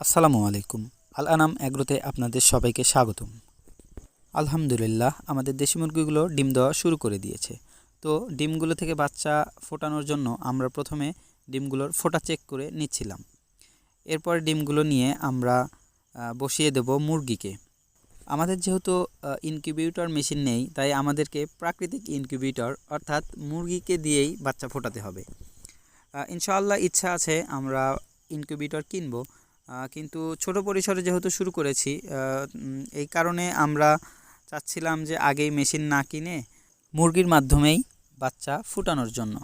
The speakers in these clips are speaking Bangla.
আসসালামু আলাইকুম। আল আনাম এগ্রোতে আপনাদের সবাইকে স্বাগতম। আলহামদুলিল্লাহ, আমাদের দেশি মুরগিগুলো ডিম দেওয়া শুরু করে দিয়েছে। তো ডিমগুলো থেকে বাচ্চা ফোটানোর জন্য আমরা প্রথমে ডিমগুলোর ফোটা চেক করে নিচ্ছিলাম। এরপর ডিমগুলো নিয়ে আমরা বসিয়ে দেব মুরগিকে। আমাদের যেহেতু ইনকিউবেটর মেশিন নেই, তাই আমাদেরকে প্রাকৃতিক ইনকিউবেটর অর্থাৎ মুরগিকে দিয়েই বাচ্চা ফোটাতে হবে। ইনশাআল্লাহ ইচ্ছা আছে আমরা ইনকিউবেটর কিনব, কিন্তু ছোট পরিসরে যেহেতু শুরু করেছি, এই কারণে আমরা চাচ্ছিলাম যে আগেই মেশিন না কিনে মুরগির মাধ্যমেই বাচ্চা ফুটানোর জন্য।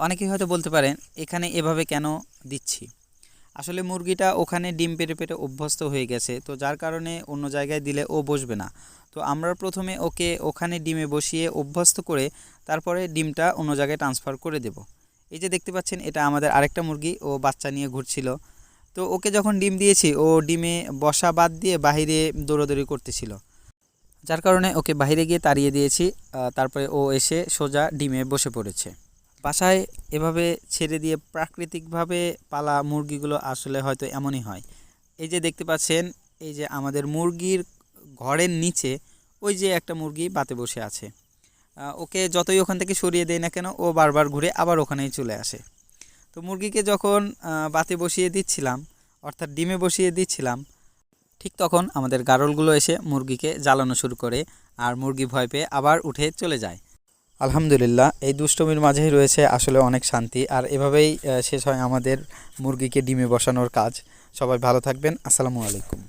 অনেকেই হয়তো বলতে পারেন এখানে এভাবে কেন দিচ্ছি। আসলে মুরগিটা ওখানে ডিম পেড়ে পেড়ে অভ্যস্ত হয়ে গেছে, তো যার কারণে অন্য জায়গায় দিলে ও বসবে না। তো আমরা প্রথমে ওকে ওখানে ডিমে বসিয়ে অভ্যস্ত করে তারপরে ডিমটা অন্য জায়গায় ট্রান্সফার করে দেব। এই যে দেখতে পাচ্ছেন, এটা আমাদের আরেকটা মুরগি, ও বাচ্চা নিয়ে ঘুরছিল। তো ওকে যখন ডিম দিয়েছি, ও ডিমে বসা বাদ দিয়ে বাহিরে দৌড়াদৌড়ি করতেছিল, যার কারণে ওকে বাইরে গিয়ে তাড়িয়ে দিয়েছি। তারপরে ও এসে সোজা ডিমে বসে পড়েছে। বাসায় এভাবে ছেড়ে দিয়ে প্রাকৃতিকভাবে পালা মুরগিগুলো আসলে হয়তো এমনই হয়। এই যে দেখতে পাচ্ছেন, এই যে আমাদের মুরগির ঘরের নিচে ওই যে একটা মুরগি বাতে বসে আছে। ওকে যতই ওখান থেকে সরিয়ে দেয় না কেন, ও বারবার ঘুরে আবার ওখানেই চলে আসে। তো মুরগিকে যখন বাতে বসিয়ে দিচ্ছিলাম, অর্থাৎ ডিমে বসিয়ে দিচ্ছিলাম, ঠিক তখন আমাদের গারলগুলো এসে মুরগিকে জ্বালানো শুরু করে, আর মুরগি ভয় পেয়ে আবার উঠে চলে যায়। আলহামদুলিল্লাহ, এই দুষ্টমির মাঝেই রয়েছে আসলে অনেক শান্তি। আর এভাবেই শেষ হয় আমাদের মুরগিকে ডিমে বসানোর কাজ। সবাই ভালো থাকবেন। আসসালামু আলাইকুম।